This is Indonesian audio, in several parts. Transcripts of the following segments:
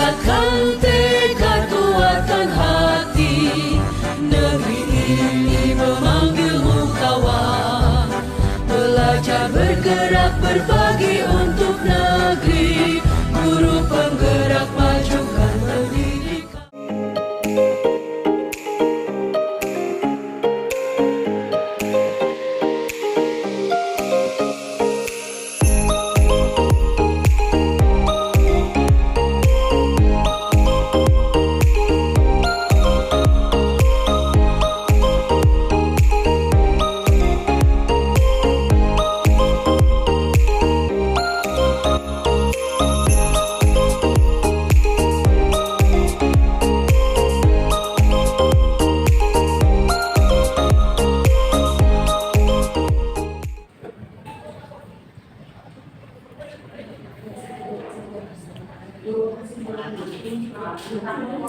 Kuatkan tekad, kuatkan hati. Negeri ini memanggilmu kawan. Belajar bergerak berbagi untuk negeri. Guru penggerak majukan pendidikan.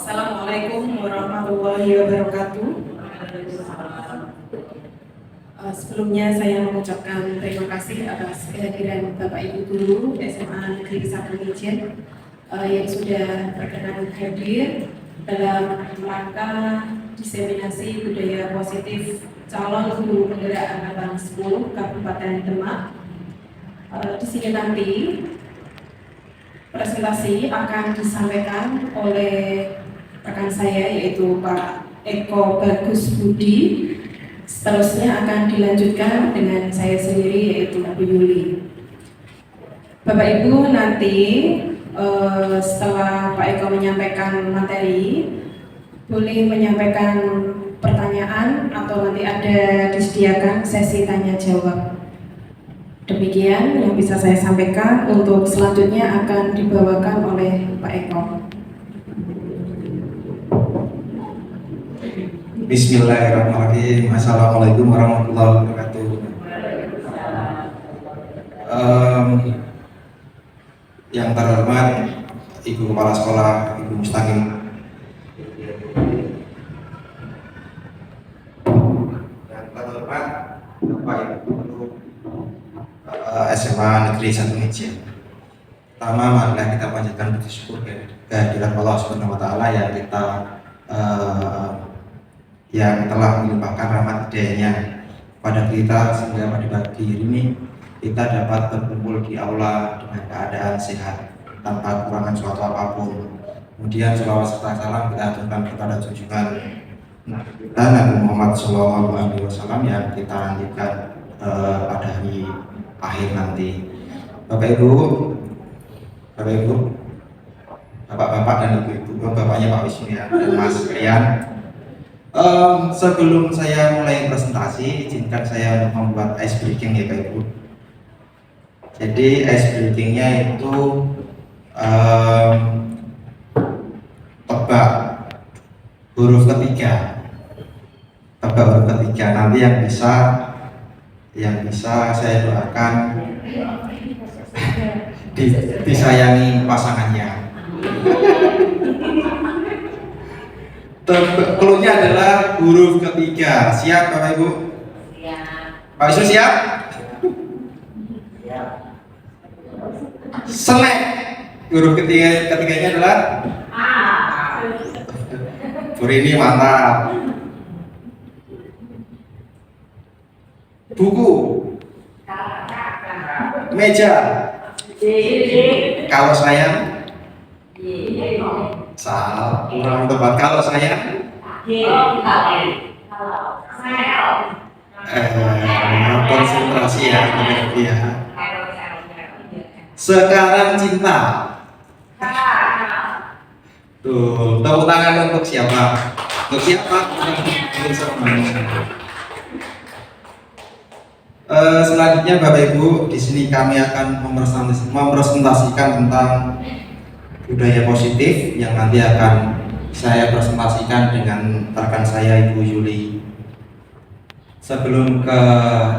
Assalamualaikum warahmatullahi wabarakatuh. Sebelumnya saya mengucapkan terima kasih atas kehadiran Bapak Ibu Guru SMA Negeri 1 Mijen yang sudah berkenan hadir dalam rangka diseminasi budaya positif calon guru penggerak angkatan 10 Kabupaten Demak. Di sini nanti presentasi akan disampaikan oleh rekan saya yaitu Pak Eko Bagus Budi. Seterusnya akan dilanjutkan dengan saya sendiri yaitu Bu Yuli. Bapak Ibu nanti setelah Pak Eko menyampaikan materi, boleh menyampaikan pertanyaan atau nanti ada disediakan sesi tanya jawab. Demikian yang bisa saya sampaikan. Untuk selanjutnya akan dibawakan oleh Pak Eko. Bismillahirrahmanirrahim. Assalamualaikum warahmatullahi wabarakatuh. Yang terhormat Ibu Kepala Sekolah, Ibu Mustaqim. Yang terhormat Bapak Ibu Guru SMA Negeri 1 Mijen. Pertama, marilah kita panjatkan puji syukur kehadiran Allah Subhanahu wa Ta'ala yang telah melimpahkan rahmat hidayahnya pada kita sehingga pada pagi ini kita dapat berkumpul di aula dengan keadaan sehat tanpa kekurangan suatu apapun. Kemudian sholawat serta salam kita aturkan kepada junjungan kita Nabi Muhammad SAW yang kita nantikan pada hari akhir nanti. Bapak Ibu, Bapak-bapak dan Ibu-ibu, bapaknya Pak Wisnu ya, dan Mas Rian. Sebelum saya mulai presentasi, izinkan saya membuat ice breaking ya Pak Ibu. Jadi ice breakingnya itu tebak huruf ketiga. Tebak huruf ketiga, nanti yang bisa saya doakan disayangi pasangannya. Cluenya adalah huruf ketiga. Siap Bapak Ibu? Siap. Pak Isu siap? Siap. Selek. Huruf ketiganya adalah A. Ini mantap. Buku. Meja. Kalau saya salah, kurang tepat. Kalau saya konsentrasi ya. Sekarang cinta. Tuh, tepuk tangan untuk siapa? Untuk siapa? Selanjutnya Bapak Ibu, di sini kami akan mempresentasikan tentang budaya positif yang nanti akan saya presentasikan dengan rekan saya Ibu Yuli. Sebelum ke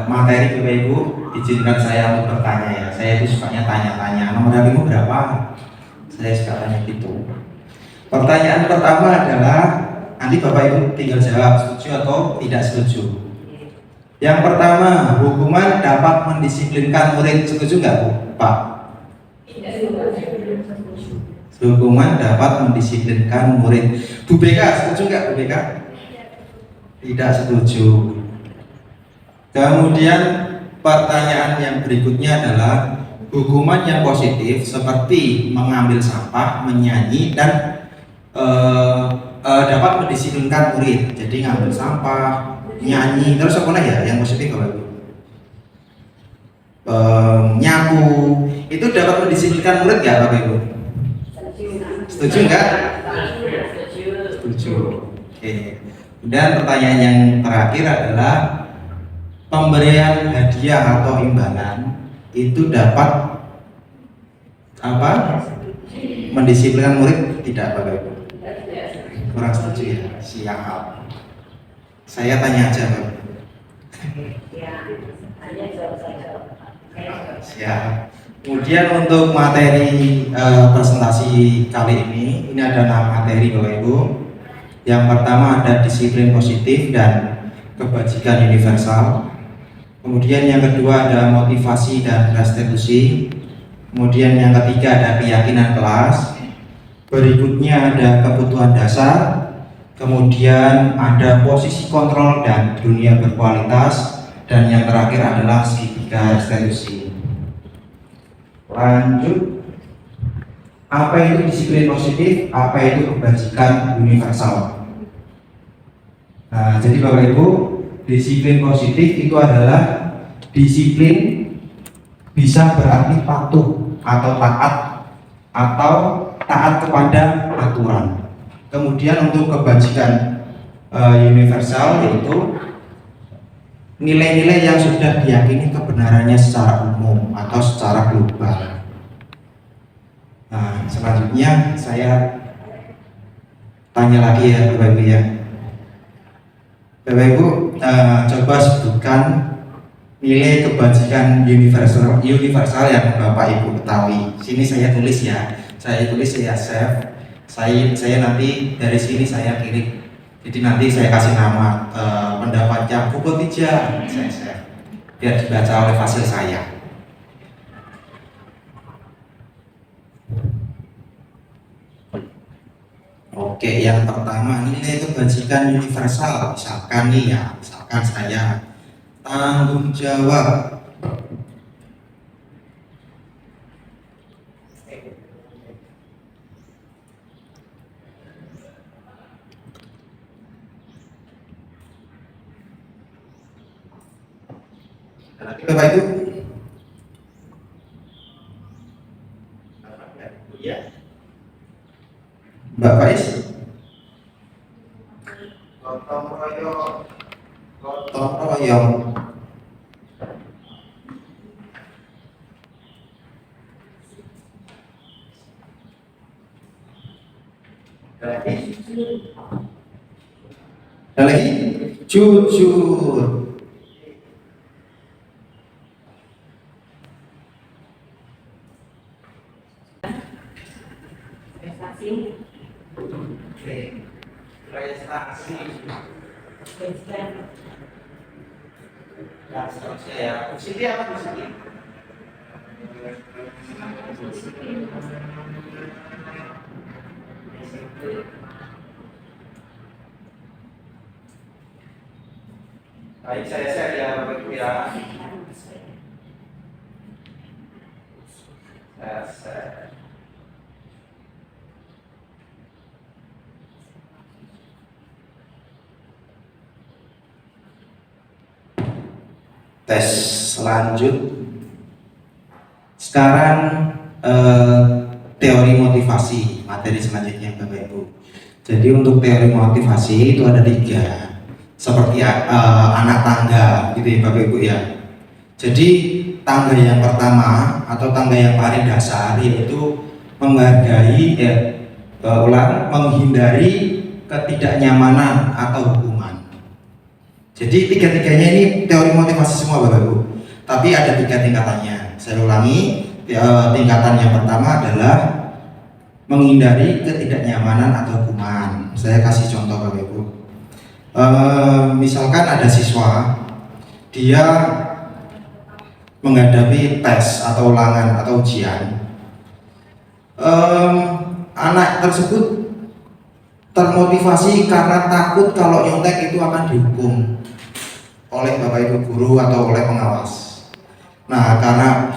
materi Bapak Ibu, izinkan saya untuk bertanya ya. Saya itu sukanya tanya-tanya. Nomor HPmu berapa? Saya suka tanya gitu. Pertanyaan pertama adalah nanti Bapak Ibu tinggal jawab setuju atau tidak setuju. Yang pertama, hukuman dapat mendisiplinkan murid. Setuju nggak Bu? Pak? Hukuman dapat mendisiplinkan murid. Bu BK, setuju nggak Bu BK? Tidak setuju. Kemudian pertanyaan yang berikutnya adalah hukuman yang positif seperti mengambil sampah, menyanyi, dan dapat mendisiplinkan murid. Jadi ngambil sampah, nyanyi, terus apa lagi ya yang positif Bapak Ibu? Nyapu, itu dapat mendisiplinkan murid nggak Bapak Ibu? Setuju nggak? Setuju. Oke. Dan pertanyaan yang terakhir adalah pemberian hadiah atau imbalan itu dapat apa? Mendisiplinkan murid tidak Bapak Ibu? Kurang setuju ya? Siap. Saya tanya aja Bapak. Siap. Kemudian untuk materi presentasi kali ini ada 6 materi Bapak Ibu. Yang pertama ada disiplin positif dan kebajikan universal. Kemudian yang kedua ada motivasi dan restitusi. Kemudian yang ketiga ada keyakinan kelas. Berikutnya ada kebutuhan dasar. Kemudian ada posisi kontrol dan dunia berkualitas. Dan yang terakhir adalah segitiga restitusi. Lanjut. Apa itu disiplin positif? Apa itu kebajikan universal? Nah, jadi Bapak Ibu, disiplin positif itu adalah disiplin bisa berarti patuh atau taat kepada aturan. Kemudian untuk kebajikan universal yaitu nilai-nilai yang sudah diyakini kebenarannya secara umum atau secara global. Nah, selanjutnya saya tanya lagi ya Bapak Ibu ya. Bapak Ibu coba sebutkan nilai kebajikan universal yang Bapak Ibu ketahui. Sini saya tulis ya. Saya tulis, saya save. Saya nanti dari sini saya kirim. Jadi nanti saya kasih nama pendapatnya pukul 3 saya save. Biar dibaca oleh fasil saya. Oke, yang pertama nilai kebajikan universal. Misalkan nih ya, misalkan saya tanggung jawab. Bapak Ibu. Ya. Mbak Faiz, gotong royong. Ada lagi? Jujur. Prestasi. Nah, seterusnya ya. Positif apa positif? Baik, saya share ya Bapak Ibu ya. Saya share. Tes lanjut. Sekarang teori motivasi, materi selanjutnya Bapak Ibu. Jadi untuk teori motivasi itu ada 3, seperti anak tangga gitu ya Bapak Ibu ya. Jadi tangga yang pertama atau tangga yang paling dasar yaitu menghargai menghindari ketidaknyamanan atau hukuman. Jadi 3-tiganya ini teori motivasi semua Bapak Ibu. Tapi ada 3 tingkatannya. Saya ulangi, tingkatan yang pertama adalah menghindari ketidaknyamanan atau hukuman. Saya kasih contoh Bapak Ibu. Misalkan ada siswa, dia menghadapi tes atau ulangan atau ujian. anak tersebut termotivasi karena takut kalau nyontek itu akan dihukum oleh Bapak Ibu guru atau oleh pengawas. Nah, karena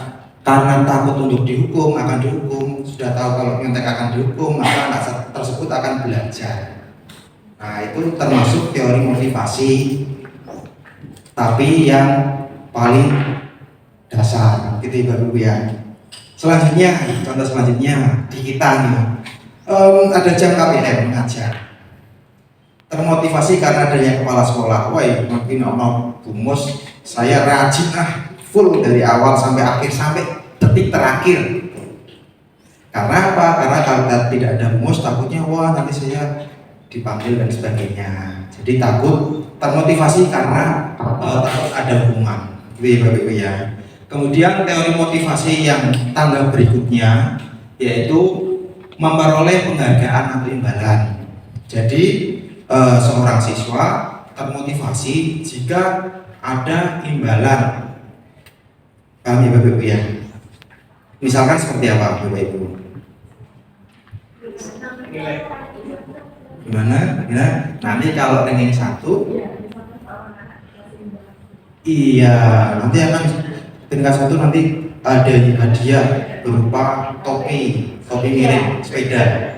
takut untuk dihukum, akan dihukum, sudah tahu kalau nyontek akan dihukum, maka anak tersebut akan belajar. Nah, itu termasuk teori motivasi, tapi yang paling dasar, gitu ya Bapak Ibu ya. Selanjutnya, contoh selanjutnya di kita nih, ada jam KPM mengajar. Termotivasi karena adanya kepala sekolah. Wah, makin gumus, saya rajin full dari awal sampai akhir, sampai detik terakhir. Karena apa? Karena kalau tidak ada rumus, takutnya wah nanti saya dipanggil dan sebagainya. Jadi takut, termotivasi karena takut ada hukuman. Gitu ya Bapak Ibu ya. Kemudian teori motivasi yang tangga berikutnya yaitu memperoleh penghargaan atau imbalan. Jadi seorang siswa termotivasi jika ada imbalan. Paham ya Bapak Ibu ya? Misalkan seperti apa Bapak Ibu? Gimana? Ya, nanti kalau ranking 1, iya, nanti akan tingkat 1 nanti ada hadiah berupa topi mirip sepeda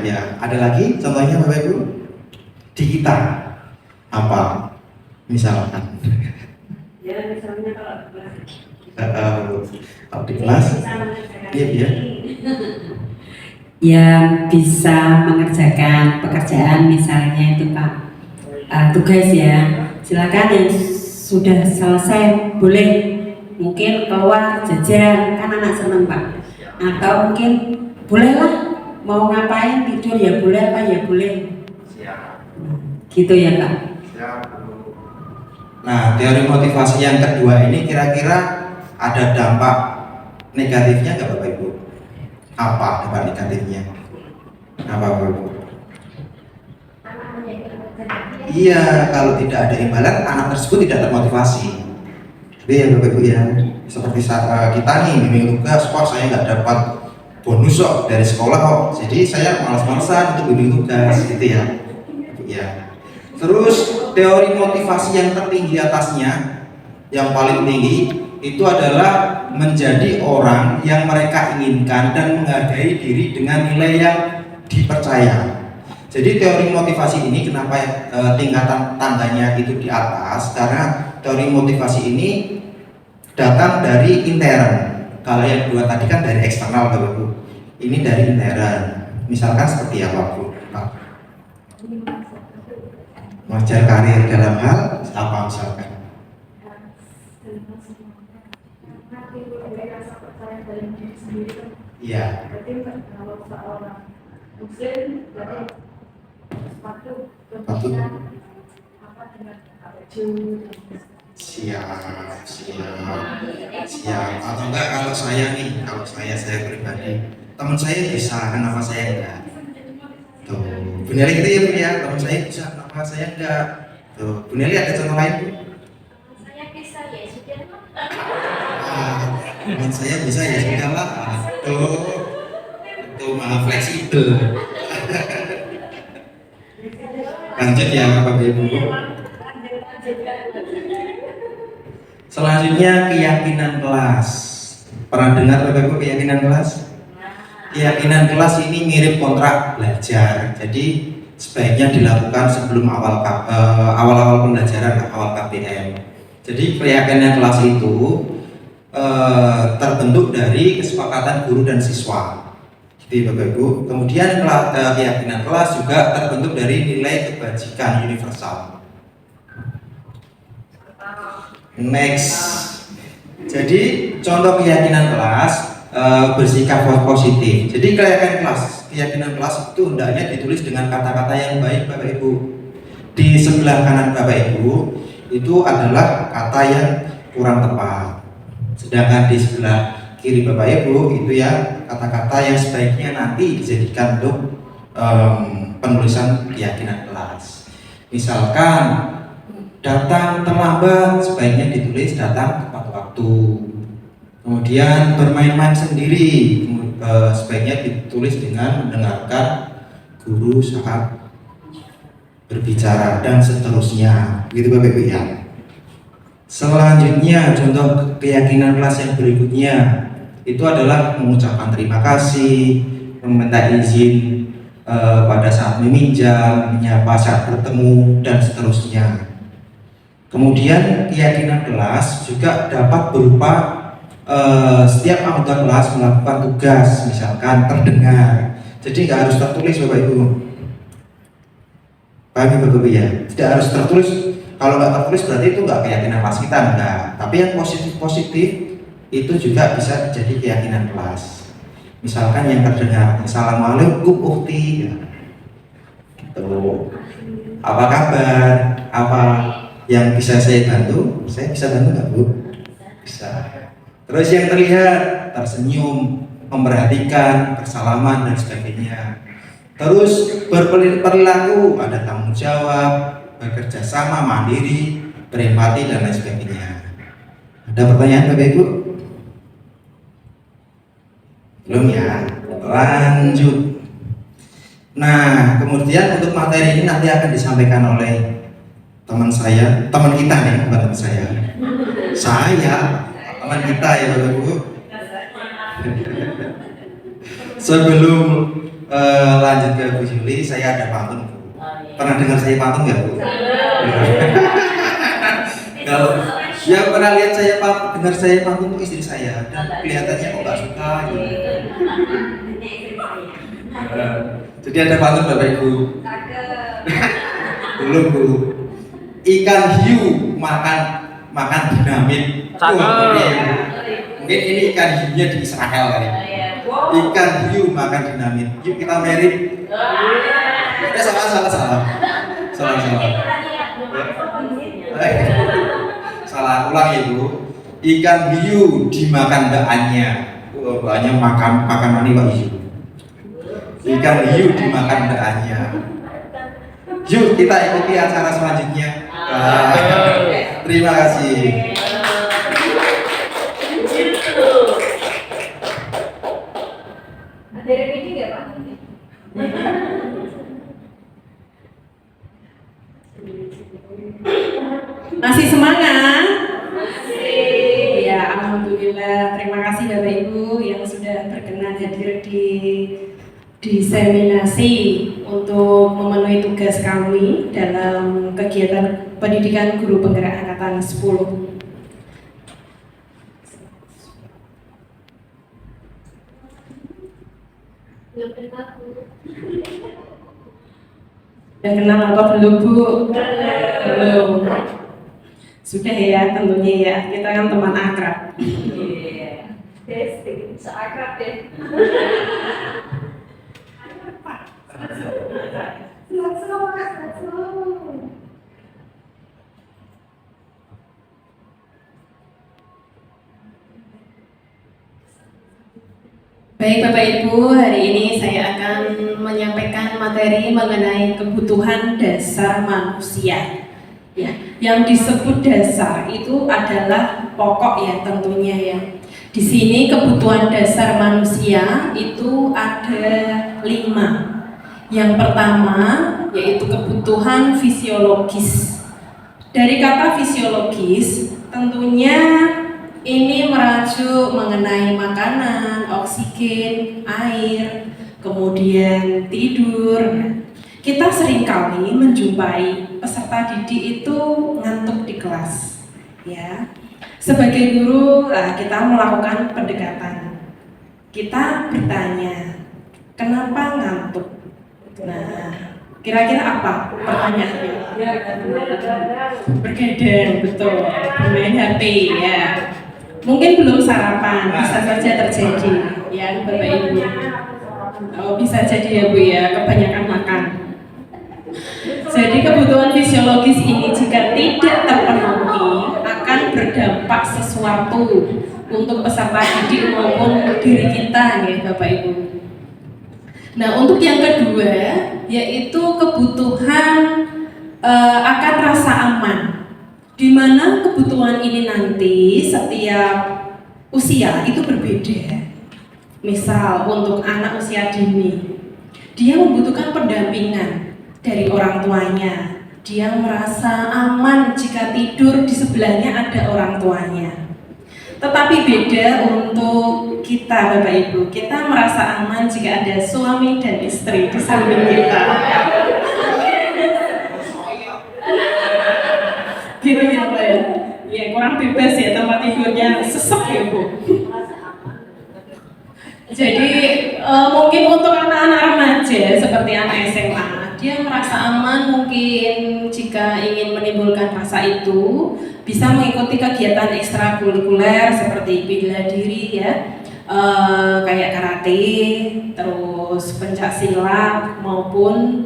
ya. Ada lagi contohnya Bapak Ibu di kita apa? Misalkan Ya, misalnya kalau di kelas, iya. Yang bisa mengerjakan pekerjaan misalnya itu Pak, tugas ya, silakan yang sudah selesai boleh mungkin keluar jajan, kan anak seneng Pak, atau mungkin bolehlah mau ngapain tidur ya boleh apa ya boleh. Gitu ya Pak. Nah, teori motivasi yang kedua ini kira-kira ada dampak negatifnya nggak Bapak Ibu? Apa dampak negatifnya? Apa Bapak Ibu? Iya, kalau tidak ada imbalan, anak tersebut tidak termotivasi. Jadi ya Bapak Ibu ya, seperti saat kita nih bimbing tugas, kok saya nggak dapat bonus kok dari sekolah kok, jadi saya malas-malasan untuk bimbing tugas, gitu ya. Ya. Terus teori motivasi yang tertinggi atasnya, yang paling tinggi itu adalah menjadi orang yang mereka inginkan dan menghargai diri dengan nilai yang dipercaya. Jadi teori motivasi ini kenapa tingkatan tangganya itu di atas? Karena teori motivasi ini datang dari intern. Kalau yang dua tadi kan dari eksternal Bapak Bu. Ini dari intern. Misalkan seperti apa Bu? Mengejar karir dalam hal apa misalkan? Iya. Kalau seorang muslim berarti sepatu apa dengan baju. Siap. Atau enggak kalau saya pribadi, teman saya bisa, kenapa saya enggak? Tuh, Bu Nelly gitu ya Bu ya, teman saya bisa, kenapa saya enggak? Tuh, Bu Nelly ada contoh lain Bu? Saya bisa ya sudah. Teman saya bisa ya sudah lah. Tuh malah fleksibel. Lanjut ya Bapak Ibu. Selanjutnya keyakinan kelas. Pernah dengar Bapak Ibu keyakinan kelas? Keyakinan kelas ini mirip kontrak belajar. Jadi sebaiknya dilakukan sebelum awal pembelajaran, awal KPM. Jadi keyakinan kelas itu terbentuk dari kesepakatan guru dan siswa. Jadi Bapak Ibu. Kemudian keyakinan kelas juga terbentuk dari nilai kebajikan universal. Next. Jadi contoh keyakinan kelas bersikap positif. Jadi keyakinan kelas itu hendaknya ditulis dengan kata-kata yang baik Bapak Ibu. Di sebelah kanan Bapak Ibu itu adalah kata yang kurang tepat. Sedangkan di sebelah kiri Bapak Ibu itu ya kata-kata yang sebaiknya nanti dijadikan untuk penulisan keyakinan kelas. Misalkan datang terlambat, sebaiknya ditulis datang tepat waktu. Kemudian bermain-main sendiri, sebaiknya ditulis dengan mendengarkan guru saat berbicara dan seterusnya. Begitu Bapak Ibu ya. Selanjutnya contoh keyakinan kelas yang berikutnya itu adalah mengucapkan terima kasih, meminta izin pada saat meminjam, menyapa saat bertemu dan seterusnya. Kemudian keyakinan kelas juga dapat berupa setiap anggota kelas melakukan tugas, misalkan terdengar. Jadi nggak harus tertulis Bapak Ibu. Pahami Bapak Ibu ya? Tidak harus tertulis. Kalau nggak tertulis berarti itu nggak keyakinan kelas kita, enggak. Tapi yang positif-positif itu juga bisa jadi keyakinan kelas. Misalkan yang terdengar, Assalamualaikum Ukti, ya. Gitu. Apa kabar? Apa yang bisa saya bantu? Saya bisa bantu nggak Bu? Bisa. Terus yang terlihat, tersenyum, memperhatikan, bersalaman dan sebagainya. Terus berperilaku, ada tanggung jawab, bekerja sama, mandiri, berempati dan lain sebagainya. Ada pertanyaan Bapak Ibu? Belum ya? Lanjut. Nah, kemudian untuk materi ini nanti akan disampaikan oleh teman saya, teman kita nih, bukan teman saya. Saya, teman kita ya Bapak Ibu. Sebelum lanjut ke Bu Juli, saya ada pantun. Pernah dengar saya pantun nggak Bu? Kalau yang pernah lihat saya dengar saya pantun itu istri saya, dan kelihatannya kok nggak suka gitu. Jadi ada pantun Bapak Ibu. Belum Bu. Ikan hiu makan dinamit. Mungkin ini ikan hiunya di Israel kali. Ikan hiu makan dinamit. Yuk kita merit. Salah. Salah ulang ya Bu. Ikan hiu dimakan mbaknya. Mbaknya makan makanan Pak hiu. Ikan hiu dimakan mbaknya. Yuk kita ikuti acara selanjutnya. Terima kasih. Ada revisi nggak Pak? Masih semangat? Masih. Ya, alhamdulillah. Terima kasih Bapak Ibu yang sudah berkenan hadir di diseminasi untuk memenuhi tugas kami dalam kegiatan pendidikan guru penggerak angkatan 10. Belum kenal Bu. Sudah kenal apa belum Bu? Belum. Sudah ya tentunya ya, kita kan teman akrab. Iya. Testing, seakrab deh. Baik Bapak Ibu, hari ini saya akan menyampaikan materi mengenai kebutuhan dasar manusia. Ya, yang disebut dasar itu adalah pokok ya tentunya ya. Di sini kebutuhan dasar manusia itu ada 5. Yang pertama yaitu kebutuhan fisiologis. Dari kata fisiologis tentunya ini merujuk mengenai makanan, oksigen, air, kemudian tidur. Kita seringkali menjumpai peserta didik itu ngantuk di kelas, ya. Sebagai guru, kita melakukan pendekatan. Kita bertanya, kenapa ngantuk? Nah, kira-kira apa pertanyaannya? Bergadang, betul. Bermain HP, ya. Mungkin belum sarapan, bisa saja terjadi, ya Bapak Ibu. Oh, bisa jadi ya Bu ya, kebanyakan makan. Jadi kebutuhan fisiologis ini jika tidak terpenuhi akan berdampak sesuatu untuk peserta didik maupun diri kita ya Bapak Ibu. Nah untuk yang kedua yaitu kebutuhan akan rasa aman, di mana kebutuhan ini nanti setiap usia itu berbeda. Misal untuk anak usia dini, dia membutuhkan pendampingan dari orang tuanya. Dia merasa aman jika tidur di sebelahnya ada orang tuanya. Tetapi beda untuk kita Bapak Ibu, kita merasa aman jika ada suami dan istri di samping kita. Gitu ya Pak ya? Ya kurang bebas ya tempat tidurnya, sesek ya Bu. Jadi mungkin untuk anak-anak remaja seperti anak SMA, dia merasa aman mungkin jika ingin menimbulkan rasa itu bisa mengikuti kegiatan ekstrakurikuler seperti bela diri ya, kayak karate, terus pencak silat maupun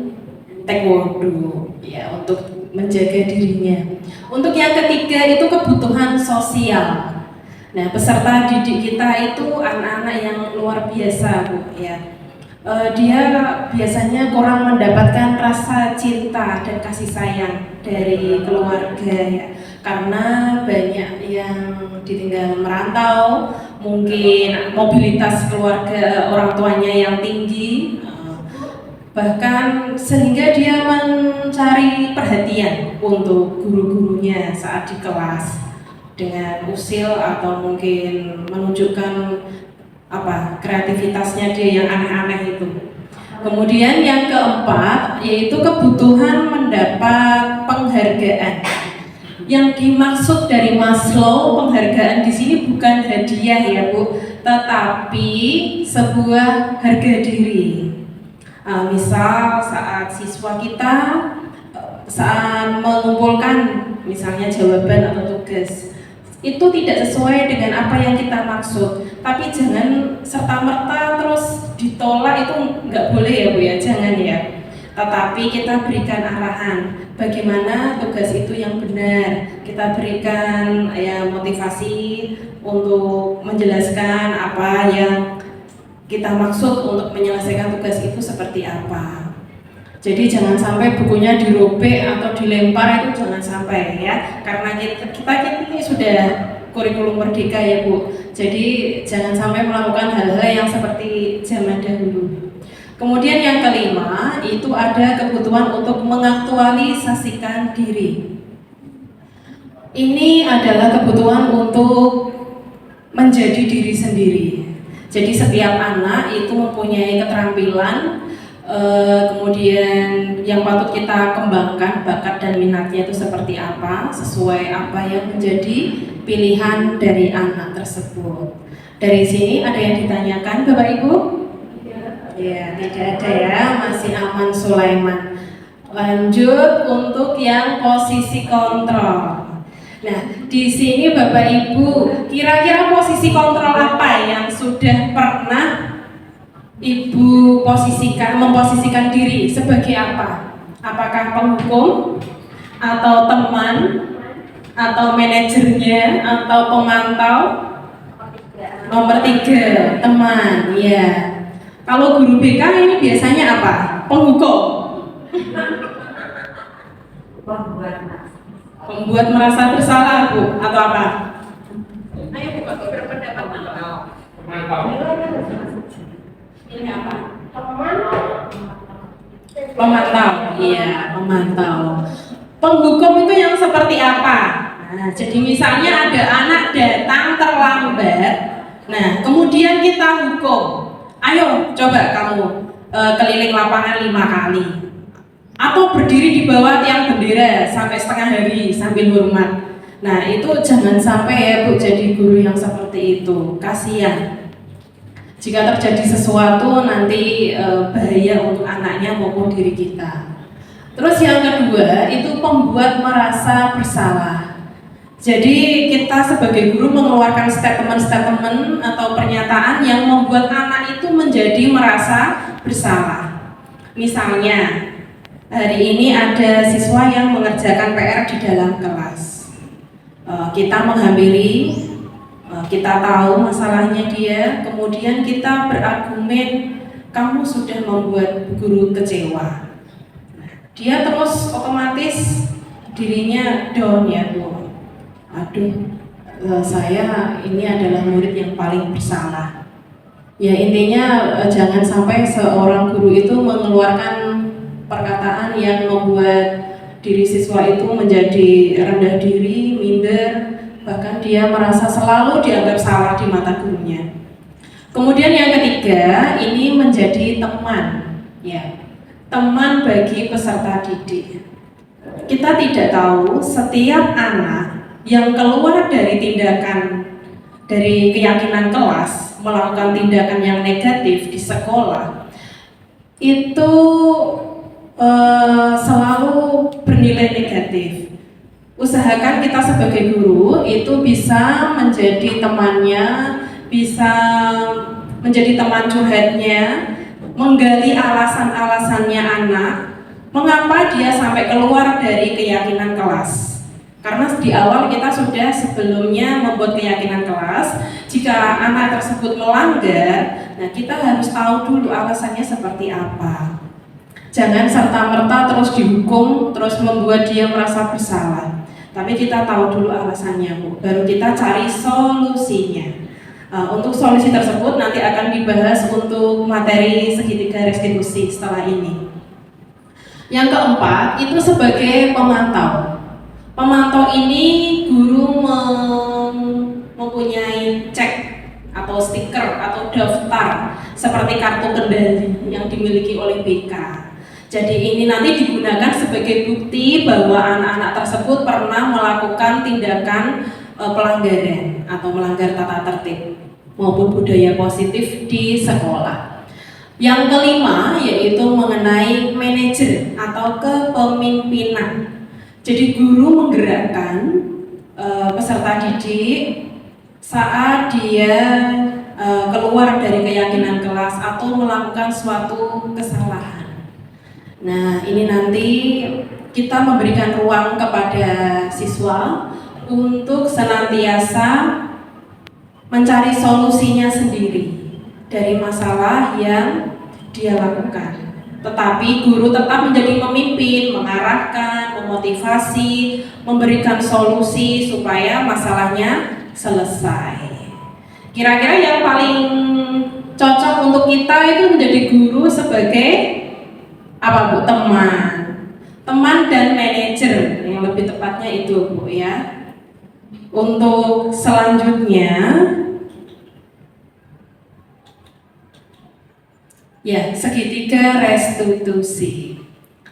taekwondo ya untuk menjaga dirinya. Untuk yang ketiga itu kebutuhan sosial. Nah, peserta didik kita itu anak-anak yang luar biasa Bu ya. Dia biasanya kurang mendapatkan rasa cinta dan kasih sayang dari keluarga ya. Karena banyak yang ditinggal merantau, mungkin mobilitas keluarga orang tuanya yang tinggi, bahkan sehingga dia mencari perhatian untuk guru-gurunya saat di kelas dengan usil atau mungkin menunjukkan kreativitasnya dia yang aneh-aneh itu. Kemudian yang keempat yaitu kebutuhan mendapat penghargaan. Yang dimaksud dari Maslow penghargaan di sini bukan hadiah ya Bu, tetapi sebuah harga diri. Misal saat siswa kita saat mengumpulkan misalnya jawaban atau tugas itu tidak sesuai dengan apa yang kita maksud, tapi jangan serta-merta terus ditolak, itu nggak boleh ya Bu ya, jangan ya. Tetapi kita berikan arahan bagaimana tugas itu yang benar, kita berikan ya motivasi untuk menjelaskan apa yang kita maksud untuk menyelesaikan tugas itu seperti apa. Jadi jangan sampai bukunya dirobek atau dilempar, itu jangan sampai ya, karena kita ini sudah kurikulum merdeka ya Bu. Jadi jangan sampai melakukan hal-hal yang seperti zaman dahulu. Kemudian yang kelima itu ada kebutuhan untuk mengaktualisasikan diri. Ini adalah kebutuhan untuk menjadi diri sendiri. Jadi setiap anak itu mempunyai keterampilan, kemudian yang patut kita kembangkan bakat dan minatnya itu seperti apa, sesuai apa yang menjadi pilihan dari anak tersebut. Dari sini ada yang ditanyakan Bapak Ibu? Ya, tidak ada ya, masih aman Sulaiman. Lanjut untuk yang posisi kontrol. Nah, di sini Bapak Ibu, kira-kira posisi kontrol apa yang sudah pernah Ibu memposisikan diri sebagai apa? Apakah penghukum, atau teman, atau manajernya, atau pemantau? Nomor 3, teman. Ya. Kalau guru BK ini biasanya apa? Penghukum. Membuat merasa bersalah Bu, atau apa? Ayo Bu, berpendapat. Ini apa? Pemantau. Iya, pemantau. Penghukum itu yang seperti apa? Nah, jadi misalnya ada anak datang terlambat. Nah, kemudian kita hukum. Ayo, coba kamu keliling lapangan 5 kali. Atau berdiri di bawah tiang bendera sampai setengah hari sambil hormat. Nah, itu jangan sampai ya Bu jadi guru yang seperti itu. Kasihan. Jika terjadi sesuatu nanti bahaya untuk anaknya maupun diri kita. Terus yang kedua itu pembuat merasa bersalah. Jadi kita sebagai guru mengeluarkan statement-statement atau pernyataan yang membuat anak itu menjadi merasa bersalah. Misalnya hari ini ada siswa yang mengerjakan PR di dalam kelas. Kita menghampiri, kita tahu masalahnya dia, kemudian kita berargumen, kamu sudah membuat guru kecewa. Dia terus otomatis dirinya down ya Bu. Aduh, saya ini adalah murid yang paling bersalah. Ya intinya jangan sampai seorang guru itu mengeluarkan perkataan yang membuat diri siswa itu menjadi rendah diri, minder, bahkan dia merasa selalu dianggap salah di mata gurunya. Kemudian yang ketiga, ini menjadi teman, ya, teman bagi peserta didik. Kita tidak tahu setiap anak yang keluar dari keyakinan kelas, melakukan tindakan yang negatif di sekolah, itu selalu bernilai negatif. Usahakan kita sebagai guru itu bisa menjadi temannya, bisa menjadi teman curhatnya, menggali alasan-alasannya anak, mengapa dia sampai keluar dari keyakinan kelas. Karena di awal kita sudah sebelumnya membuat keyakinan kelas, jika anak tersebut melanggar, nah kita harus tahu dulu alasannya seperti apa. Jangan serta-merta terus dihukum, terus membuat dia merasa bersalah. Tapi kita tahu dulu alasannya, Bu. Baru kita cari solusinya. Untuk solusi tersebut nanti akan dibahas untuk materi segitiga restitusi setelah ini. Yang keempat, itu sebagai pemantau. Pemantau ini guru mempunyai cek atau stiker atau daftar seperti kartu kendali yang dimiliki oleh BK. Jadi ini nanti digunakan sebagai bukti bahwa anak-anak tersebut pernah melakukan tindakan pelanggaran atau melanggar tata tertib maupun budaya positif di sekolah. Yang kelima yaitu mengenai manajer atau kepemimpinan. Jadi guru menggerakkan peserta didik saat dia keluar dari keyakinan kelas atau melakukan suatu kesalahan. Nah, ini nanti kita memberikan ruang kepada siswa untuk senantiasa mencari solusinya sendiri dari masalah yang dia lakukan. Tetapi guru tetap menjadi pemimpin, mengarahkan, memotivasi, memberikan solusi supaya masalahnya selesai. Kira-kira yang paling cocok untuk kita itu menjadi guru sebagai apa, Bu? Teman dan manajer, yang lebih tepatnya itu, Bu, ya. Untuk selanjutnya, ya, segitiga restitusi.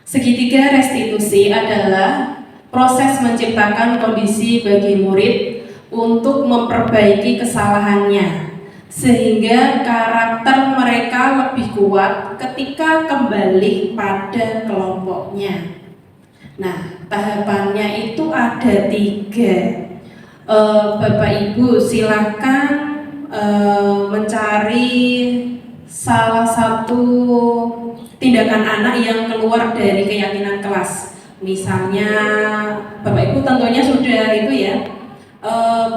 Segitiga restitusi adalah proses menciptakan kondisi bagi murid untuk memperbaiki kesalahannya sehingga karakter mereka lebih kuat ketika kembali pada kelompoknya. Nah, tahapannya itu ada 3. Bapak Ibu silakan mencari salah satu tindakan anak yang keluar dari keyakinan kelas. Misalnya Bapak Ibu tentunya sudah itu ya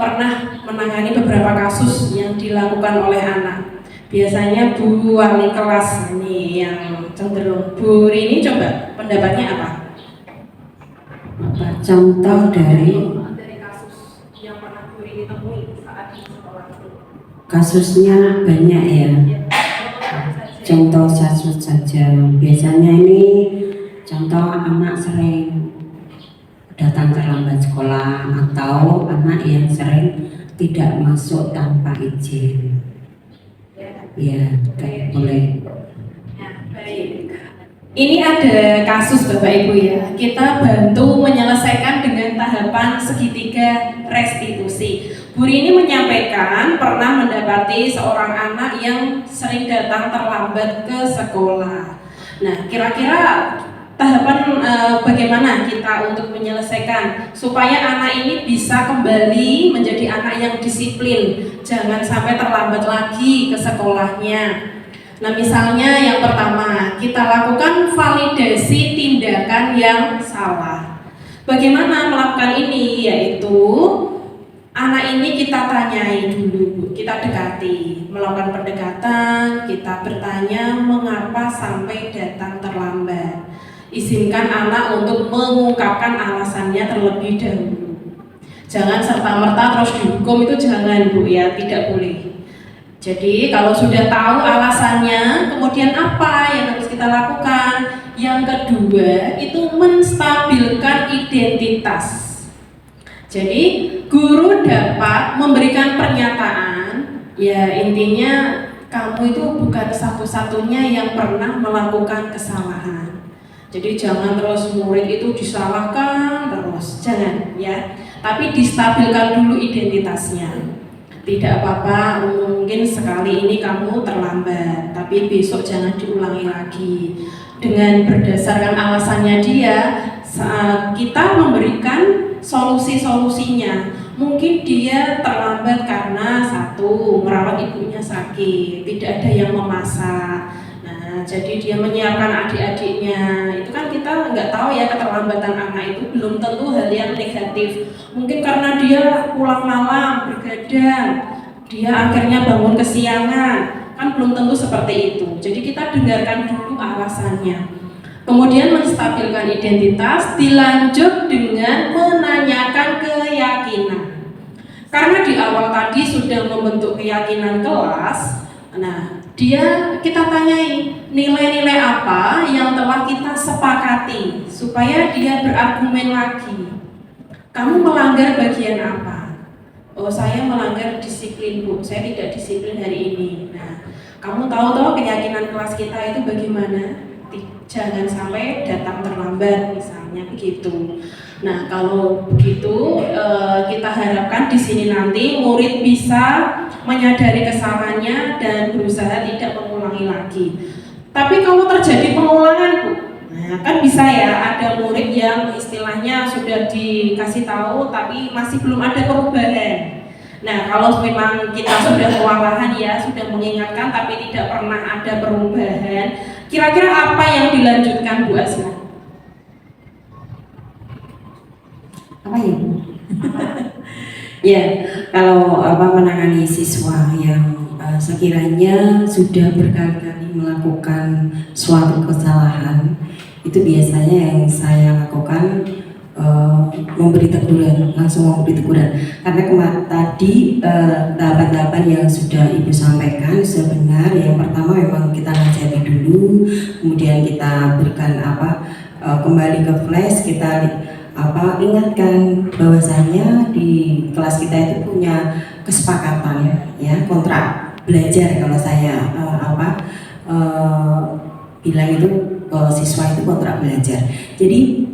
pernah menangani beberapa kasus yang dilakukan oleh anak. Biasanya Bu wali kelas ini yang cenderung. Bu Rini coba pendapatnya apa? Contoh dari kasus yang pernah Bu Rini temui saat di sekolah itu. kasusnya banyak ya. Contoh kasus saja. Biasanya ini contoh anak sering datang terlambat sekolah atau anak yang sering tidak masuk tanpa izin. Ya, boleh. Baik. Ini ada kasus Bapak Ibu ya. Kita bantu menyelesaikan dengan tahapan segitiga restitusi. Bu Rini menyampaikan pernah mendapati seorang anak yang sering datang terlambat ke sekolah. Nah, kira-kira tahapan bagaimana kita untuk menyelesaikan supaya anak ini bisa kembali menjadi anak yang disiplin, jangan sampai terlambat lagi ke sekolahnya. Nah, misalnya yang pertama, kita lakukan validasi tindakan yang salah. Bagaimana melakukan ini? Yaitu anak ini kita tanyai dulu, kita dekati, melakukan pendekatan, kita bertanya mengapa sampai datang terlambat. Izinkan anak untuk mengungkapkan alasannya terlebih dahulu. Jangan serta-merta terus dihukum, itu jangan Bu ya, tidak boleh. Jadi kalau sudah tahu alasannya, kemudian apa yang harus kita lakukan? Yang kedua itu menstabilkan identitas. Jadi guru dapat memberikan pernyataan, ya intinya kamu itu bukan satu-satunya yang pernah melakukan kesalahan. Jadi jangan terus murid itu disalahkan terus, jangan ya. Tapi distabilkan dulu identitasnya. Tidak apa-apa, mungkin sekali ini kamu terlambat, tapi besok jangan diulangi lagi. Dengan berdasarkan alasannya dia, saat kita memberikan solusi-solusinya. Mungkin dia terlambat karena satu, merawat ibunya sakit, tidak ada yang memasak. Nah, jadi dia menyiapkan adik-adiknya. Itu kan kita nggak tahu ya, keterlambatan anak itu belum tentu hal yang negatif. Mungkin karena dia pulang malam, begadang, dia akhirnya bangun kesiangan, kan belum tentu seperti itu. Jadi kita dengarkan dulu alasannya. Kemudian menstabilkan identitas, dilanjut dengan menanyakan keyakinan. Karena di awal tadi sudah membentuk keyakinan kelas, nah kita tanyai nilai-nilai apa yang telah kita sepakati supaya dia berargumen lagi. Kamu melanggar bagian apa? Oh, saya melanggar disiplin Bu, saya tidak disiplin hari ini. Nah, kamu tahu toh keyakinan kelas kita itu bagaimana? Jangan sampai datang terlambat misalnya begitu. Nah, kalau begitu kita harapkan di sini nanti murid bisa menyadari kesalahannya dan berusaha tidak mengulangi lagi. Tapi kalau terjadi pengulangan Bu, nah kan bisa ya, ada murid yang istilahnya sudah dikasih tahu tapi masih belum ada perubahan. Nah, kalau memang kita sudah kewalahan ya, sudah mengingatkan tapi tidak pernah ada perubahan, kira-kira apa yang dilanjutkan Bu Asna? Apa ya Bu? Ya, kalau menangani siswa yang sekiranya sudah berkali-kali melakukan suatu kesalahan, itu biasanya yang saya lakukan memberi teguran, langsung memberi teguran. Karena tadi tahapan-tahapan yang sudah Ibu sampaikan sudah benar. Yang pertama memang kita nasihati dulu, kemudian kita berikan kembali ke flash, kita ingatkan bahwasanya di kelas kita itu punya kesepakatan ya, kontrak belajar. Kalau saya bilang itu siswa itu kontrak belajar. Jadi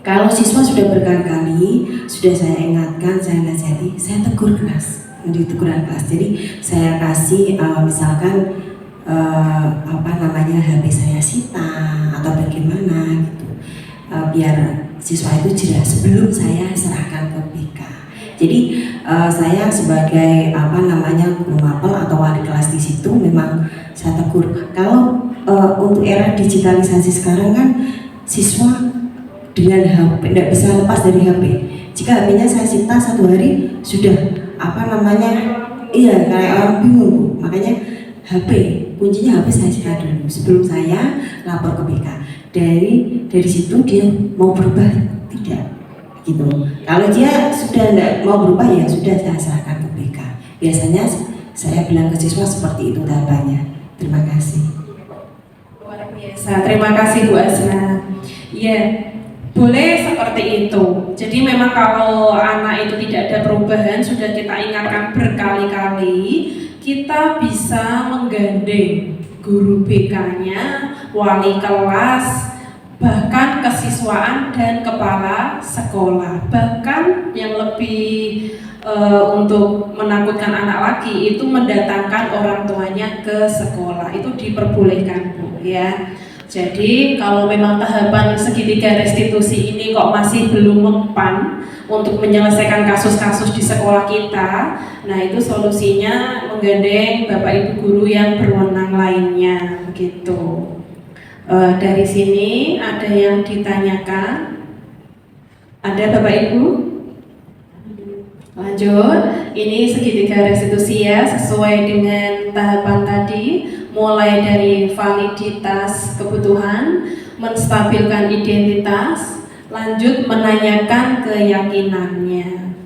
kalau siswa sudah berkali-kali, sudah saya ingatkan, saya nasihati, saya tegur keras, di teguran kelas. Jadi saya kasih misalkan HP saya sita atau bagaimana gitu, biar siswa itu jelas sebelum saya serahkan ke BK. Jadi saya sebagai guru mapel atau wali kelas di situ memang saya tegur. Kalau untuk era digitalisasi sekarang kan siswa dengan HP tidak bisa lepas dari HP. Jika HP-nya saya sita 1 hari sudah iya kayak orang bingung Bu. Makanya HP, kuncinya HP saya sita dulu sebelum saya lapor ke BK. Dari situ dia mau berubah tidak gitu. Kalau dia sudah tidak mau berubah ya sudah, saya serahkan ke BK. Biasanya saya bilang ke siswa seperti itu tahapannya. Terima kasih. Luar biasa, terima kasih Bu Asna. Iya, boleh seperti itu. Jadi memang kalau anak itu tidak ada perubahan, sudah kita ingatkan berkali-kali, kita bisa menggandeng guru BK-nya, wali kelas, bahkan kesiswaan dan kepala sekolah. Bahkan yang lebih untuk menakutkan anak lagi itu mendatangkan orang tuanya ke sekolah. Itu diperbolehkan Bu ya. Jadi kalau memang tahapan segitiga restitusi ini kok masih belum mempan untuk menyelesaikan kasus-kasus di sekolah kita, nah itu solusinya menggandeng Bapak Ibu guru yang berwenang lainnya begitu. Dari sini ada yang ditanyakan? Ada Bapak Ibu? Lanjut, ini segitiga restitusi ya, sesuai dengan tahapan tadi, mulai dari validitas kebutuhan, menstabilkan identitas, lanjut menanyakan keyakinannya.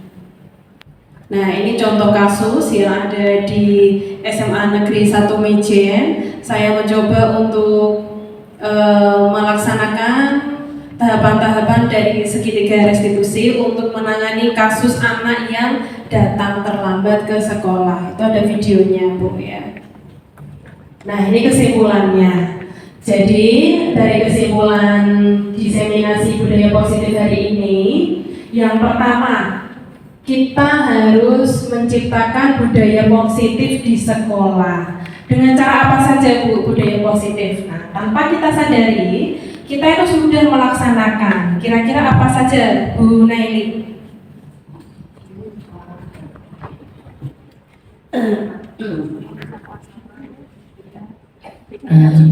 Nah, ini contoh kasus yang ada di SMA Negeri 1 Mejen. Saya mencoba untuk melaksanakan tahapan-tahapan dari segitiga restitusi untuk menangani kasus anak yang datang terlambat ke sekolah. Itu ada videonya, Bu ya. Nah, ini kesimpulannya. Jadi, dari kesimpulan diseminasi budaya positif hari ini, yang pertama, kita harus menciptakan budaya positif di sekolah. Dengan cara apa saja, Bu, budaya positif? Nah, tanpa kita sadari, kita itu sudah melaksanakan. Kira-kira apa saja, Bu Naili?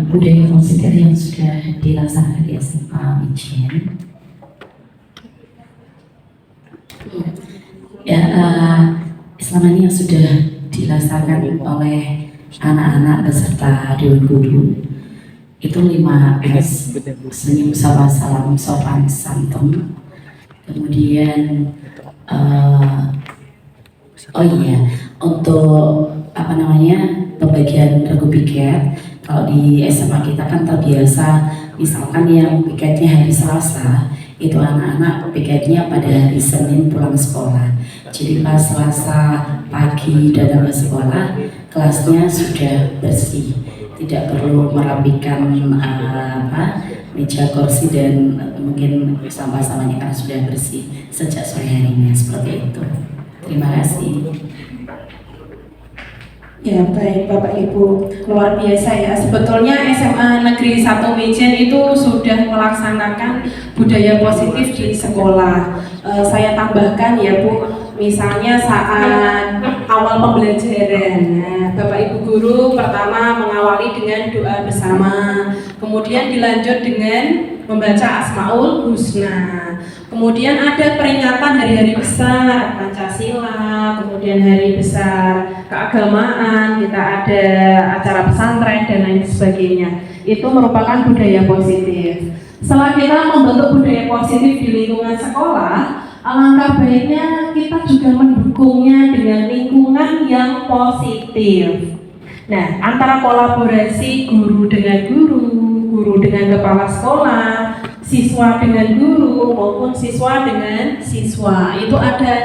Budaya positif yang sudah dilaksanakan di SMA Mijen. Ya, selama ini yang sudah dilaksanakan oleh anak-anak beserta Dewan Guru itu 5S: senyum, sapa, salam, sopan, santun. Kemudian oh iya, untuk pembagian regu piket. Kalau di SMA kita kan terbiasa, misalkan yang piketnya hari Selasa, itu anak-anak piketnya pada hari Senin pulang sekolah. Jadi pas Selasa pagi datang ke sekolah, kelasnya sudah bersih, tidak perlu merapikan meja, kursi, dan mungkin sampah-sampahnya kan sudah bersih sejak sore harinya, seperti itu. Terima kasih. Ya, baik Bapak Ibu, luar biasa ya. Sebetulnya SMA Negeri 1 Mijen itu sudah melaksanakan budaya positif di sekolah. Saya tambahkan ya Bu, misalnya saat awal pembelajaran, nah, Bapak Ibu guru pertama mengawali dengan doa bersama, kemudian dilanjut dengan membaca Asmaul Husna. Kemudian ada peringatan hari-hari besar Pancasila, kemudian hari besar keagamaan, kita ada acara pesantren dan lain sebagainya. Itu merupakan budaya positif. Setelah kita membentuk budaya positif di lingkungan sekolah, alangkah baiknya kita juga mendukungnya dengan lingkungan yang positif. Nah, antara kolaborasi guru dengan guru, guru dengan kepala sekolah, siswa dengan guru maupun siswa dengan siswa, itu ada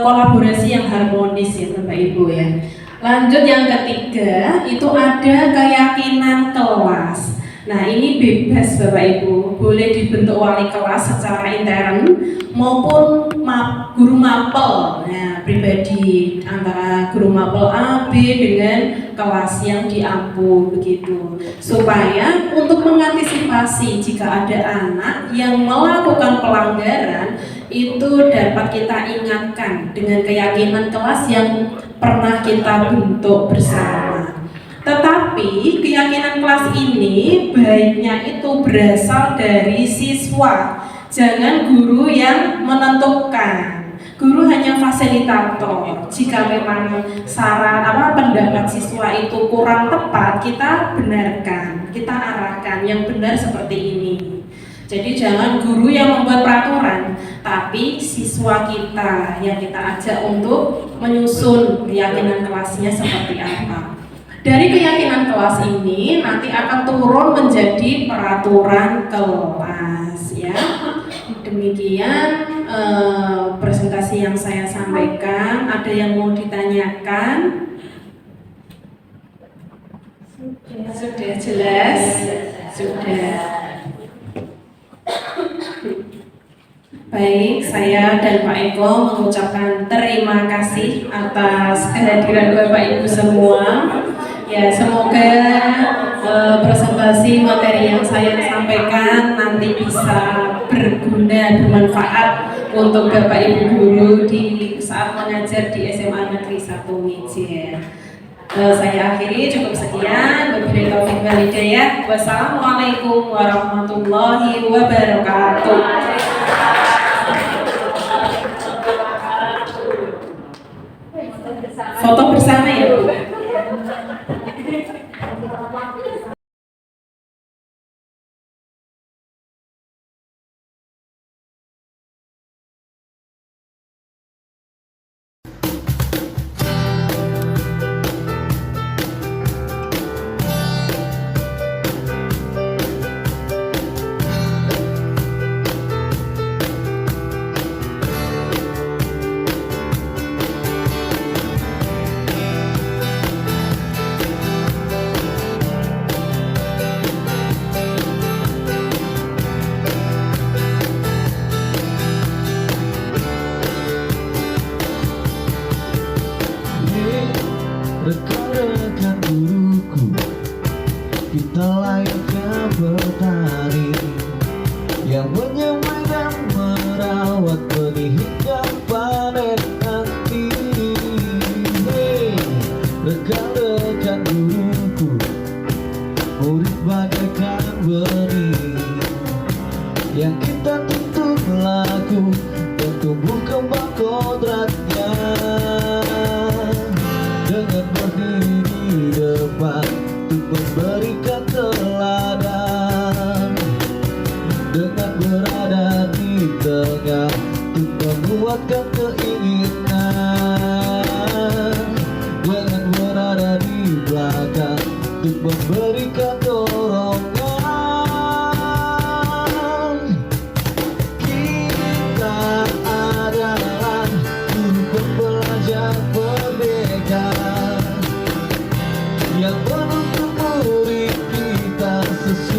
kolaborasi yang harmonis ya Bapak Ibu ya. Lanjut yang ketiga, itu ada keyakinan kelas. Nah, ini bebas Bapak Ibu, boleh dibentuk wali kelas secara intern maupun guru mapel. Nah, pribadi antara guru mapel A, B dengan kelas yang diampu begitu. Supaya untuk mengantisipasi jika ada anak yang melakukan pelanggaran, itu dapat kita ingatkan dengan keyakinan kelas yang pernah kita bentuk bersama. Tetapi keyakinan kelas ini baiknya itu berasal dari siswa, jangan guru yang menentukan. Guru hanya fasilitator. Jika memang saran pendapat siswa itu kurang tepat, kita benarkan, kita arahkan yang benar seperti ini. Jadi jangan guru yang membuat peraturan, tapi siswa kita yang kita ajak untuk menyusun keyakinan kelasnya seperti apa. Dari keyakinan kelas ini nanti akan turun menjadi peraturan kelas ya. Demikian presentasi yang saya sampaikan. Ada yang mau ditanyakan? Sudah jelas? Sudah. Baik, saya dan Pak Eko mengucapkan terima kasih atas kehadiran Bapak Ibu semua. Ya, semoga presentasi materi yang saya sampaikan nanti bisa berguna, bermanfaat untuk Bapak Ibu guru di saat mengajar di SMA Negeri 1 Mijen. Saya akhiri cukup sekian. Wabillahi taufiq wal hidayah. Wassalamualaikum warahmatullahi wabarakatuh. Foto bersama ya Bu.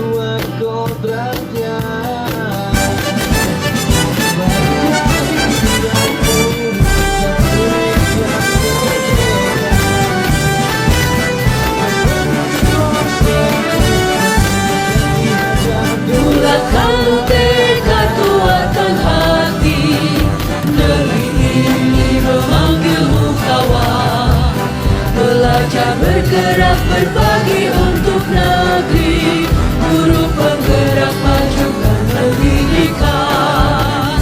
sesuai kodratnya. Bulatkan tekad, kuatkan hati, negeri ini memanggilmu kawan. Belajar bergerak berbagi untuk negeri, guru penggerak majukan pendidikan.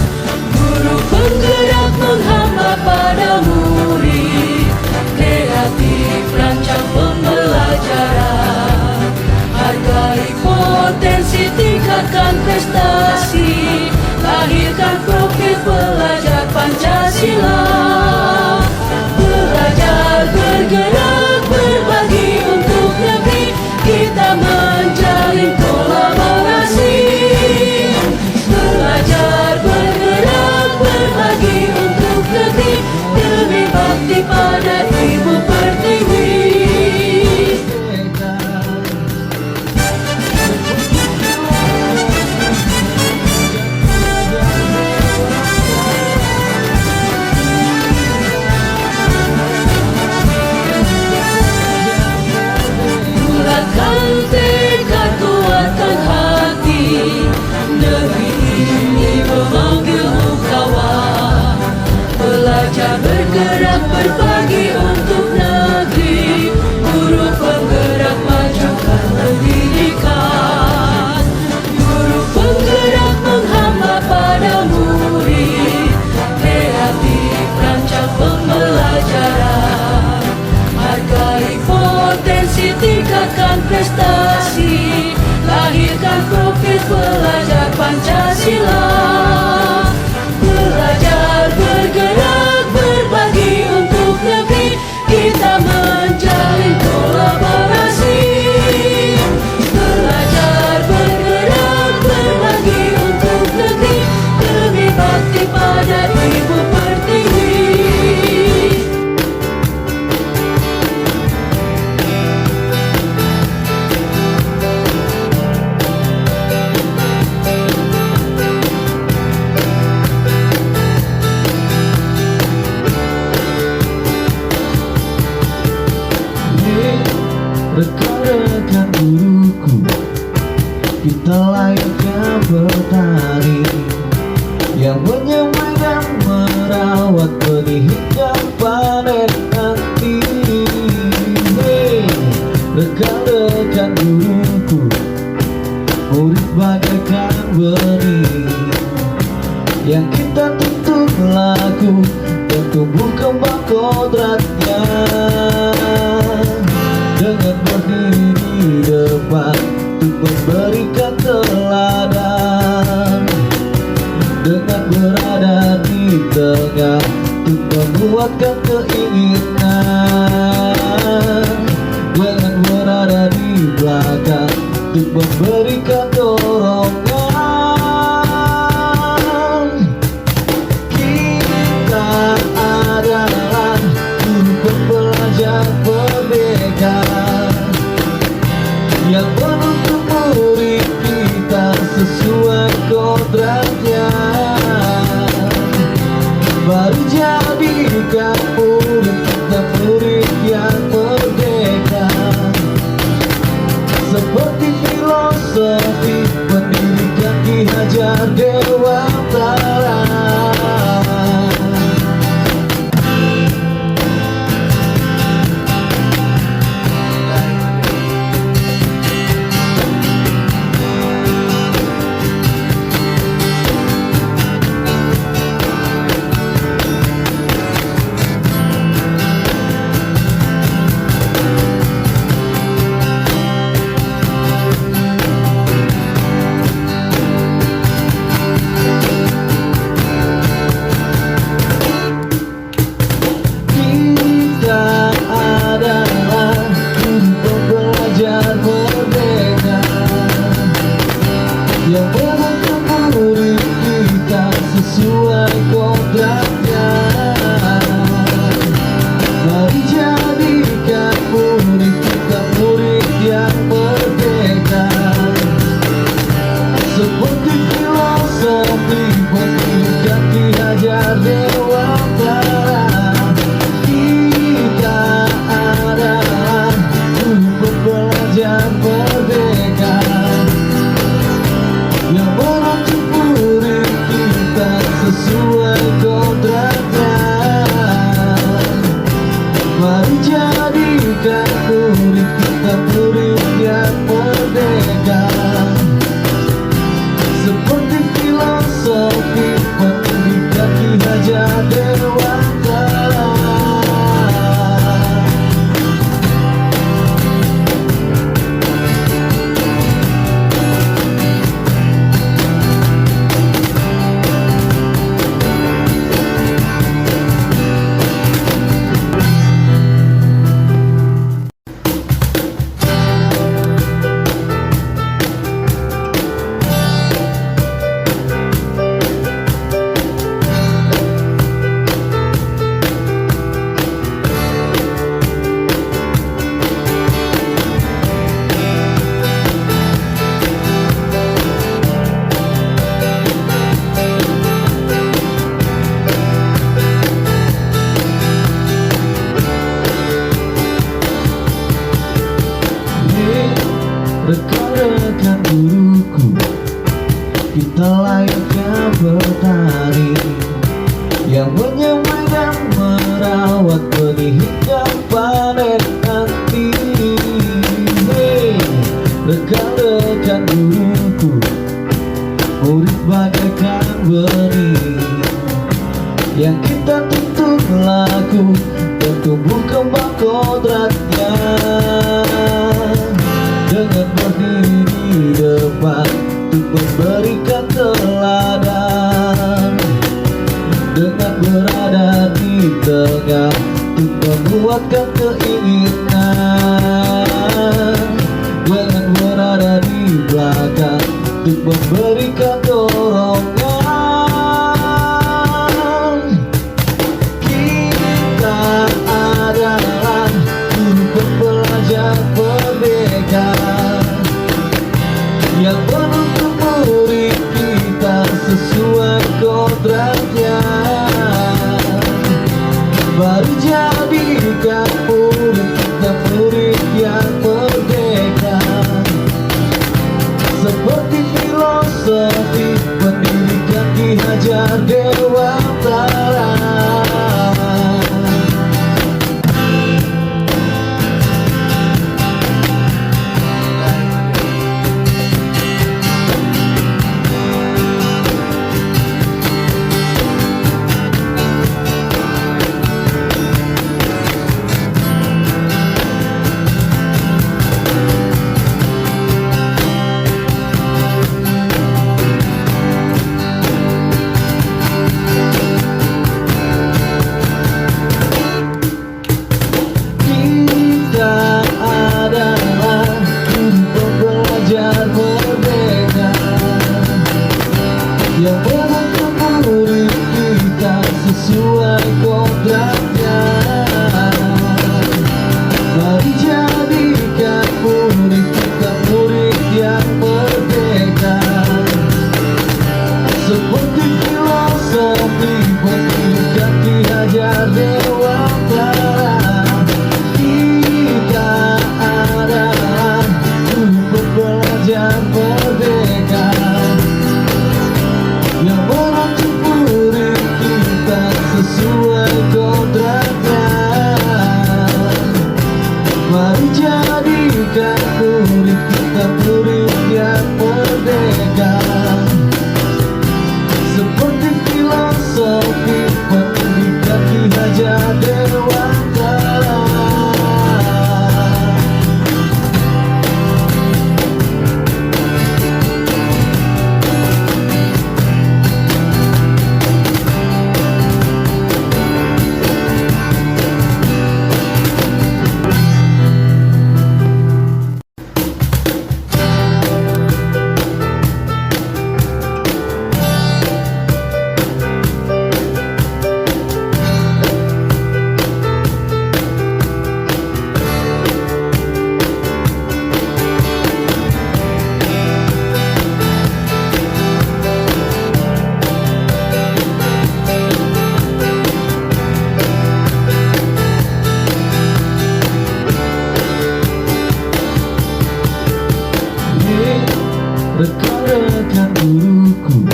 Guru penggerak menghamba pada murid, kreatif rancang pembelajaran. Hargai potensi, tingkatkan prestasi, lahirkan profil pelajar Pancasila. Belajar bergerak berbagi untuk negeri, kita menjalin kolaborasi. Belajar bergerak berbagi untuk negeri, demi bakti pada Ibu Pertiwi. Bulatkan tekad, kuatkan hati, negeri ini memanggilmu kawan. Belajar bergerak berbagi untuk negeri, guru penggerak majukan pendidikan. Guru penggerak menghamba pada murid, kreatif rancang pembelajaran. Hargai potensi, tingkatkan prestasi, lahirkan profil pelajar Pancasila. Belajar bergerak berbagi untuk negeri, kita menjalin kolaborasi. Belajar bergerak berbagi untuk negeri, demi bakti pada Ibu Pertiwi. Rekan-rekan guruku, kita layaknya petani yang menyemai dan merawat benih hingga panen nanti. Rekan-rekan guruku, murid bagaikan benih yang kita tuntut laku dan tumbuh kembang kodratnya. Dengan berdiri di depan untuk memberikan teladan, dengan berada di tengah untuk membuatkan keinginan, dengan berada di belakang untuk memberikan dorongan. Kita adalah guru pembelajar merdeka yang menuntut murid kita sesuai kodratnya. Mari jadikan murid kita murid yang merdeka, seperti filosofi pendidikan Ki Hajar Dewantara. seperti filosofi pendidikan Ki Hajar Dewantara. Kita adalah guru pelajar merdeka yang menuntut murid kita sesuai kodratnya. Mari jadikan murid kita murid yang merdeka, seperti filosofi pendidikan Ki Hajar Dewantara. Rekan-rekan guruku, kita layaknya petani yang menyamai dan merawat benih hingga panen nanti. Hey, rekan-rekan guruku, murid bagaikan benih yang kita tuntut laku dan tumbuh kembang kodratnya. Dengan berdiri di depan untuk memberikan teladan, dengan berada di tengah untuk membuatkan keinginan, dengan berada di belakang untuk memberikan dorongan. Kita adalah guru pelajar merdeka yang menuntut murid kita sesuai kodratnya. Mari jadikan murid kita murid yang merdeka, seperti filosofi pendidikan Ki Hajar Dewantara. Yang menuntut murid kita sesuai kodratnya. Mari jadikan murid kita murid yang merdeka, seperti filosofi pendidikan Ki Hajar Dewantara. Kita adalah guru pelajar merdeka yang menuntut murid kita sesuai kodratnya. Mari jadikan murid kita murid yang merdeka, seperti filosofi pendidikan Ki Hajar rekan-rekan guruku,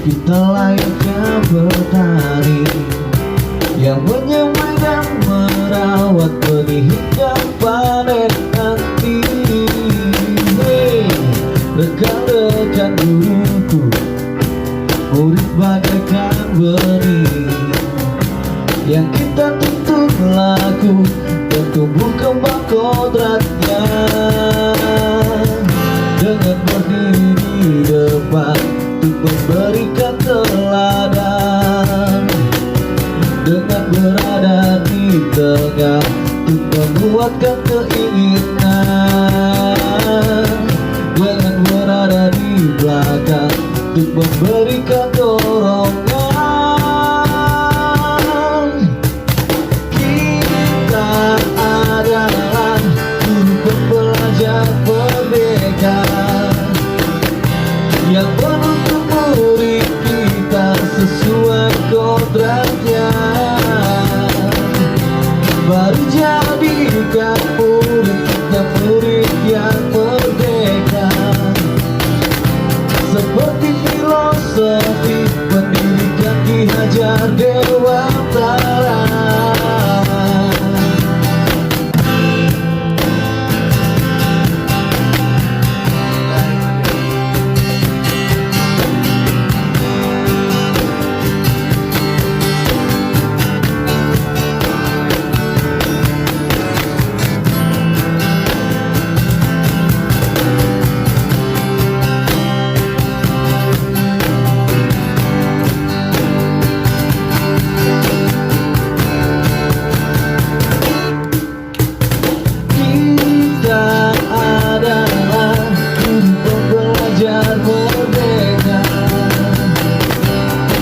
kita layaknya petani yang menyamai dan merawat benih hingga panen nanti. Hey, rekan-rekan guruku, murid bagaikan benih yang kita tuntut laku dan tumbuh kembang kodratnya, dengan berdiri di depan untuk memberikan teladan, dengan berada di tengah untuk menguatkan keinginan, dengan berada di belakang untuk memberikan dorongan. Kita adalah guru pembelajar merdeka yang menuntut murid kita sesuai kodratnya. Mari jadikan murid kita murid yang merdeka, seperti filosofi pendidikan Ki Hajar Dewantara.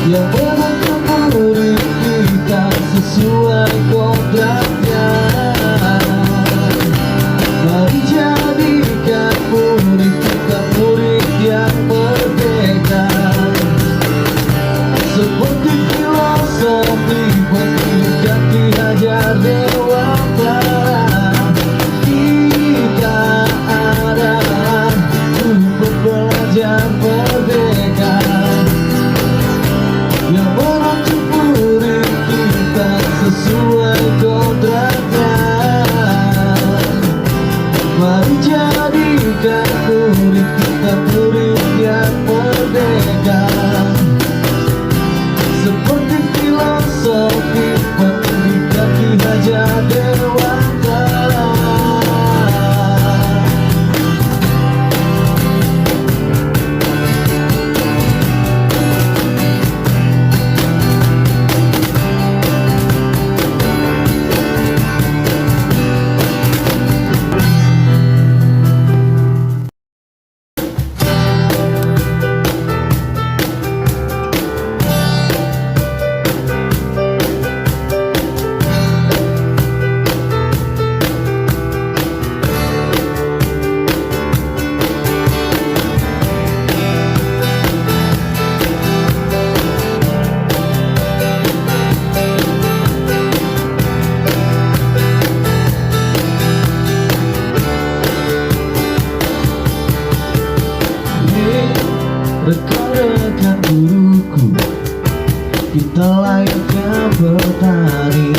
Yang menuntut murid kita sesuai kodratnya. Mari jadikan murid kita murid yang merdeka, seperti filosofi pendidikan Ki Hajar Dewantara. Kita adalah guru pembelajar merdeka yang menuntut murid kita sesuai kodratnya. Mari jadikan murid kita murid yang merdeka, seperti filosofi pendidikan Ki Hajar Dewantara. Rekan-rekan guruku, kita layaknya petani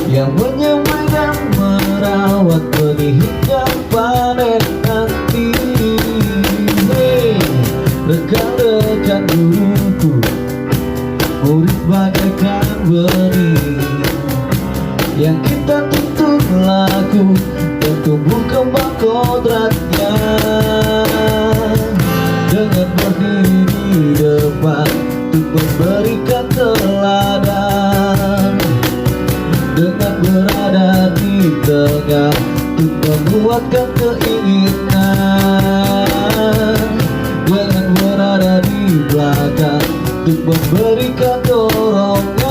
yang menyamai dan merawat benih hingga panen nanti. Hey, rekan-rekan guruku, murid bagaikan benih yang kita tuntut laku dan tumbuh kembang kodratnya, dengan berdiri di depan untuk memberikan teladan, dengan berada di tengah untuk menguatkan keinginan, dengan berada di belakang untuk memberikan dorongan.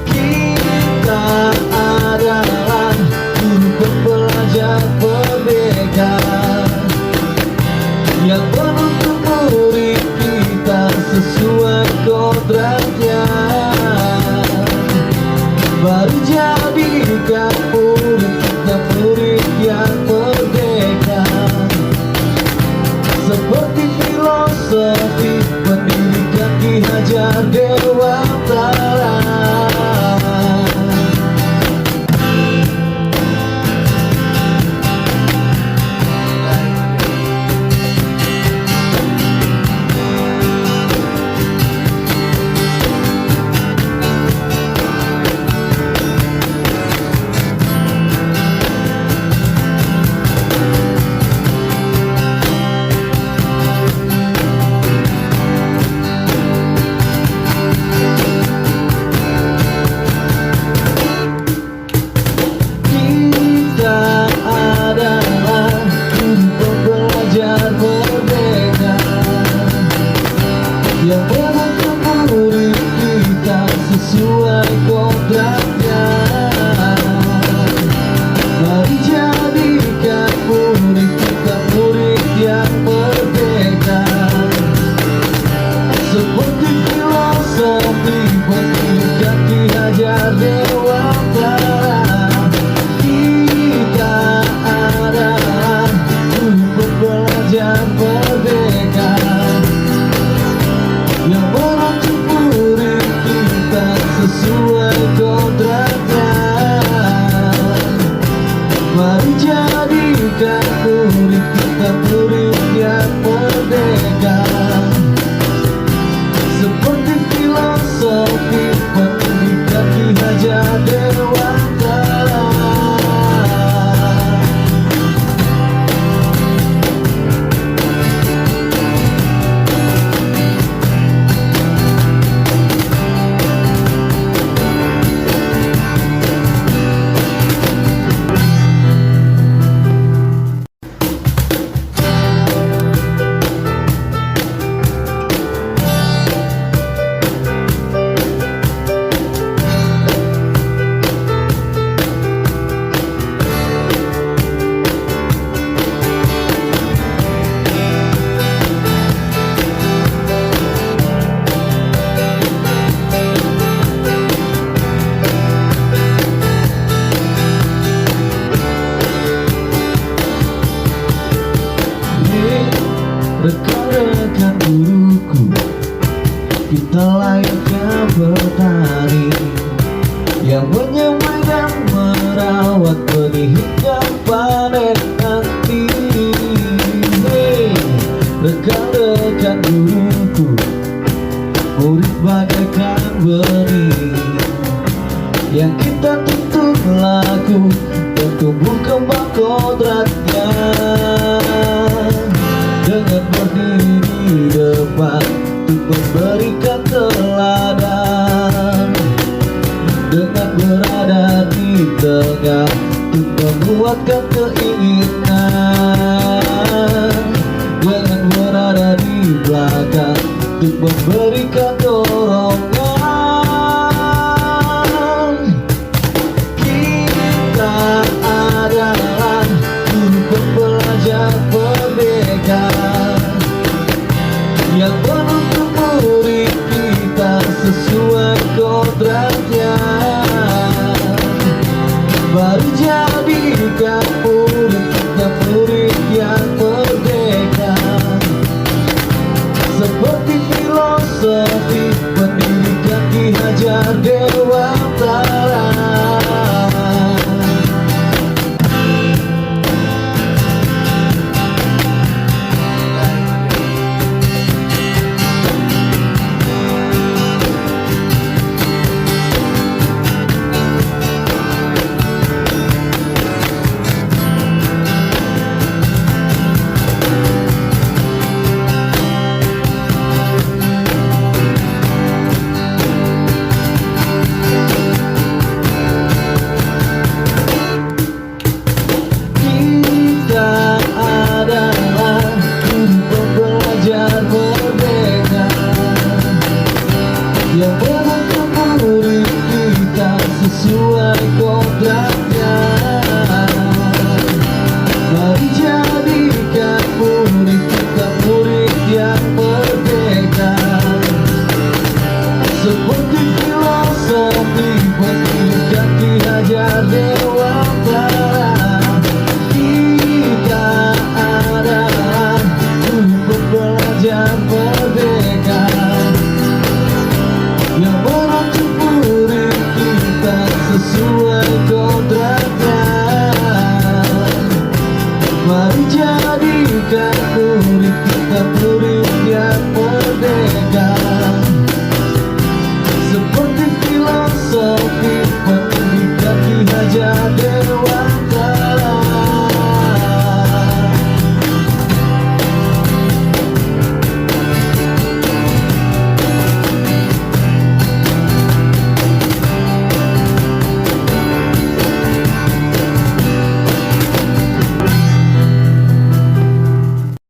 Kita adalah guru pembelajar merdeka yang menuntut murid kita sesuai kodratnya. Mari jadikan murid kita murid yang merdeka, jadikan murid kita murid yang merdeka. Seperti filosofi pendidikan Ki Hajar Dewantara. Rekan-rekan guruku, kita layaknya petani yang menyemai dan merawat benih hingga panen nanti. Hey, rekan-rekan guruku, murid bagaikan benih yang kita tuntut laku dan tumbuh kembang kodratnya. Dengan berdiri di depan untuk memberikan teladan, dengan berada di tengah untuk menguatkan keinginan, dengan berada di belakang untuk memberikan dorongan. Kita adalah guru pembelajar merdeka yang menuntut murid kita sesuai kodratnya. Mari jadikan murid kita murid yang merdeka. Seperti filosofi pendidikan Ki Hajar Dewantara. Yang menuntut murid kita sesuai kodratnya. Mari jadikan murid kita murid yang merdeka. Seperti filosofi pendidikan Ki Hajar Dewantara. Kita adalah guru pembelajar merdeka yang menuntut murid kita sesuai kodratnya. Mari jadikan